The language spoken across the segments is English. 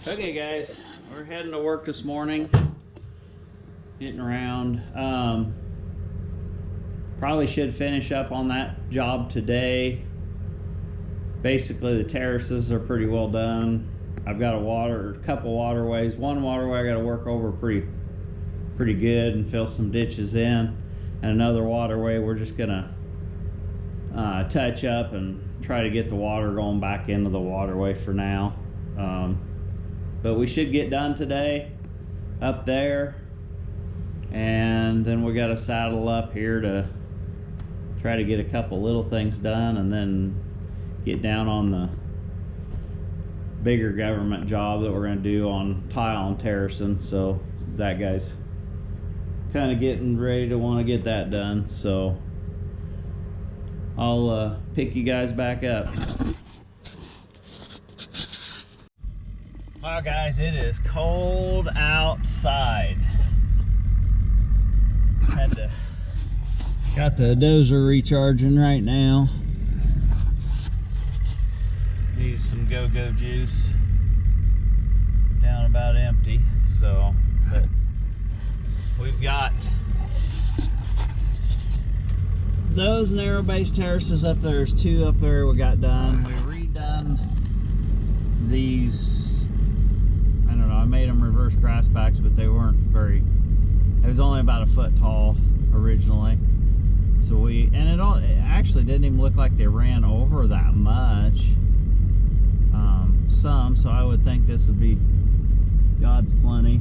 Okay guys, we're heading to work this morning, getting around. Probably should finish up on that job today. Basically the terraces are pretty well done. I've got a couple waterways. One waterway I got to work over pretty good and fill some ditches in, and another waterway we're just gonna touch up and try to get the water going back into the waterway for now. But we should get done today up there, and then we got to saddle up here to try to get a couple little things done, and then get down on the bigger government job that we're going to do on tile and terracing. So that guy's kind of getting ready to want to get that done, so I'll pick you guys back up. Wow guys, it is cold outside. Got the dozer recharging right now. Need some go-go juice. Down about empty, so, but we've got those narrow base terraces up there. There's two up there we got done. We redone these. I made them reverse grass backs, but they weren't very, it was only about a foot tall originally. So it actually didn't even look like they ran over that much. So I would think this would be God's plenty.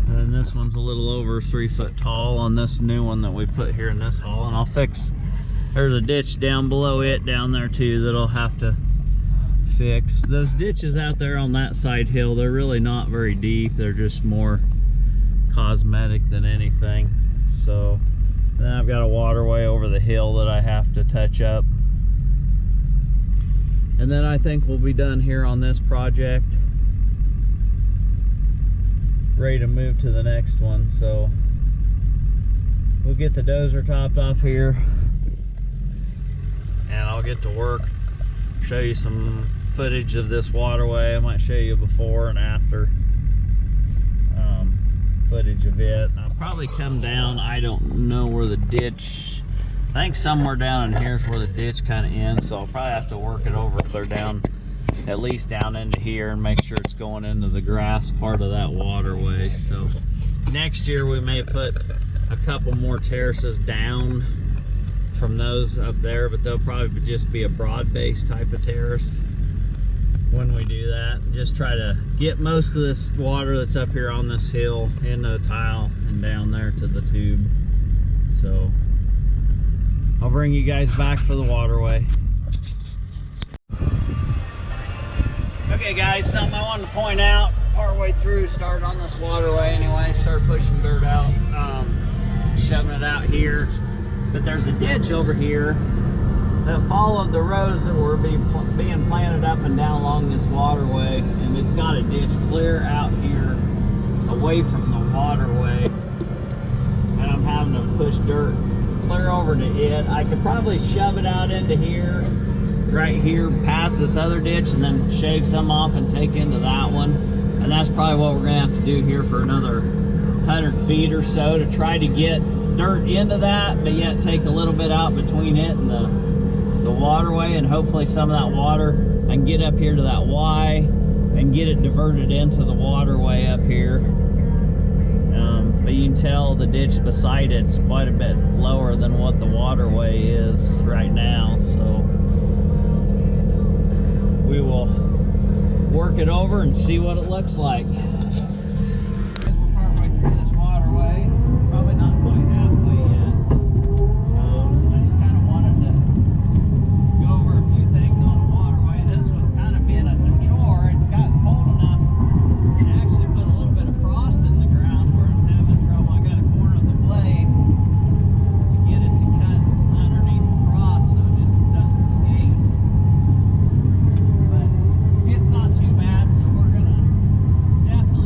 And then this one's a little over 3 foot tall on this new one that we put here in this hole. And I'll fix, there's a ditch down below it down there too that I'll have to fix. Those ditches out there on that side hill, they're really not very deep. They're just more cosmetic than anything. So then I've got a waterway over the hill that I have to touch up, and then I think we'll be done here on this project, ready to move to the next one. So we'll get the dozer topped off here, and I'll get to work, show you some footage of this waterway. I might show you before and after footage of it. I'll probably come down, I don't know where the ditch, I think somewhere down in here is where the ditch kind of ends, so I'll probably have to work it over clear down, at least down into here, and make sure it's going into the grass part of that waterway. So next year we may put a couple more terraces down from those up there, but they'll probably just be a broad base type of terrace when we do that. Just try to get most of this water that's up here on this hill into the tile and down there to the tube. So I'll bring you guys back for the waterway. Okay guys, something I wanted to point out partway through, started on this waterway anyway, started pushing dirt out, shoving it out here. But there's a ditch over here that followed the rows that were being planted up and down along this waterway, and it's got a ditch clear out here away from the waterway, and I'm having to push dirt clear over to it. I could probably shove it out into here, right here, past this other ditch, and then shave some off and take into that one. And that's probably what we're gonna have to do here for another 100 feet or so, to try to get dirt into that, but yet take a little bit out between it and the waterway, and hopefully some of that water I can get up here to that Y and get it diverted into the waterway up here. But you can tell the ditch beside it's quite a bit lower than what the waterway is right now, so we will work it over and see what it looks like. Definitely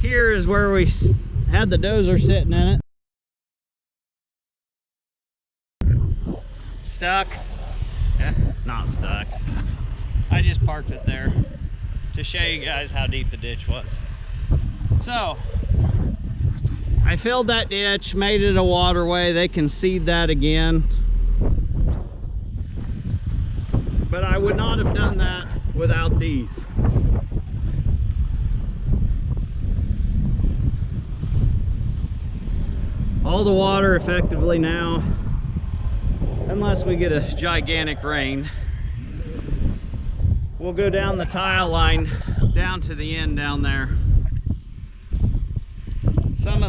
here is where we had the dozer sitting in it. Stuck? Not stuck. I just parked it there to show you guys how deep the ditch was. So, I filled that ditch, made it a waterway. They can seed that again. But I would not have done that without these. All the water effectively now, unless we get a gigantic rain, will go down the tile line down to the end down there. Some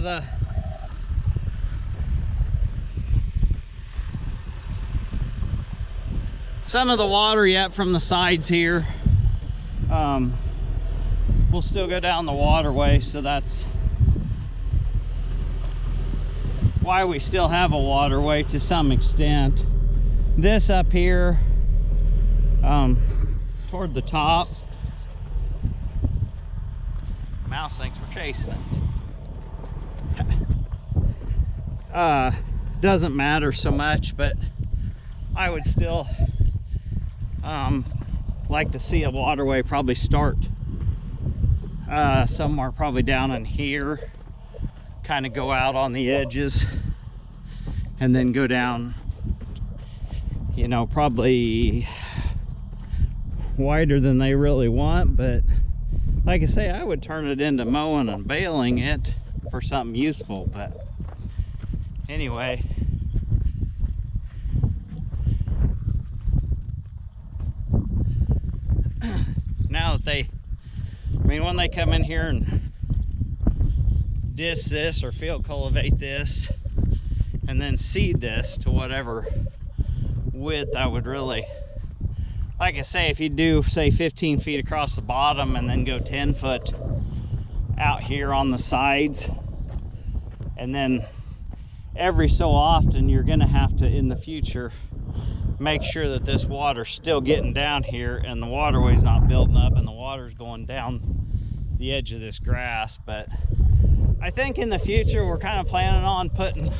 of the water yet from the sides here will still go down the waterway, so that's why we still have a waterway to some extent. This up here toward the top, mouse thinks we're chasing it. Doesn't matter so much, but I would still like to see a waterway probably start somewhere probably down in here, kind of go out on the edges and then go down, you know, probably wider than they really want. But like I say, I would turn it into mowing and baling it for something useful. But anyway, now that they, I mean, when they come in here and disc this or field cultivate this and then seed this to whatever width, I would really, like I say, if you do say 15 feet across the bottom and then go 10 foot out here on the sides, and then every so often you're gonna have to in the future make sure that this water's still getting down here and the waterway's not building up and the water's going down the edge of this grass. But I think in the future we're kind of planning on putting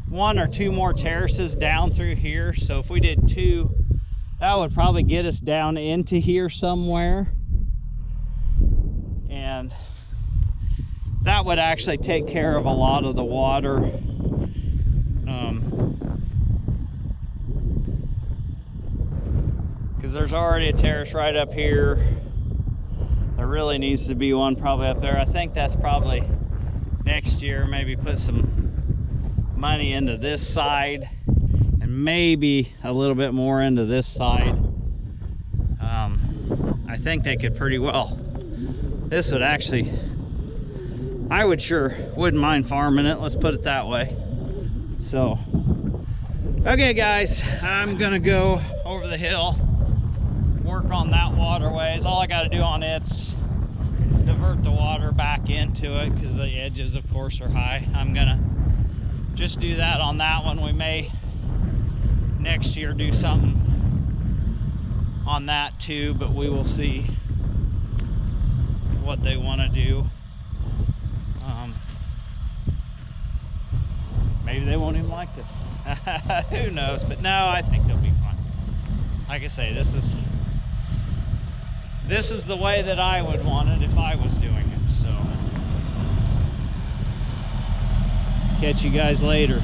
1 or 2 more terraces down through here. So if we did 2, that would probably get us down into here somewhere, and that would actually take care of a lot of the water. Because there's already a terrace right up here. There really needs to be one probably up there. I think that's probably next year, maybe put some money into this side and maybe a little bit more into this side. I think they could pretty well, this would actually, I wouldn't mind farming it, let's put it that way. So okay guys, I'm gonna go over the hill, work on that waterway. All I got to do on it's divert the water back into it, because the edges of course are high. I'm gonna just do that on that one. We may next year do something on that too, but we will see what they want to do. Maybe they won't even like this. Who knows? But no, I think they'll be fine. Like I say, this is the way that I would want it if I was doing it. So catch you guys later.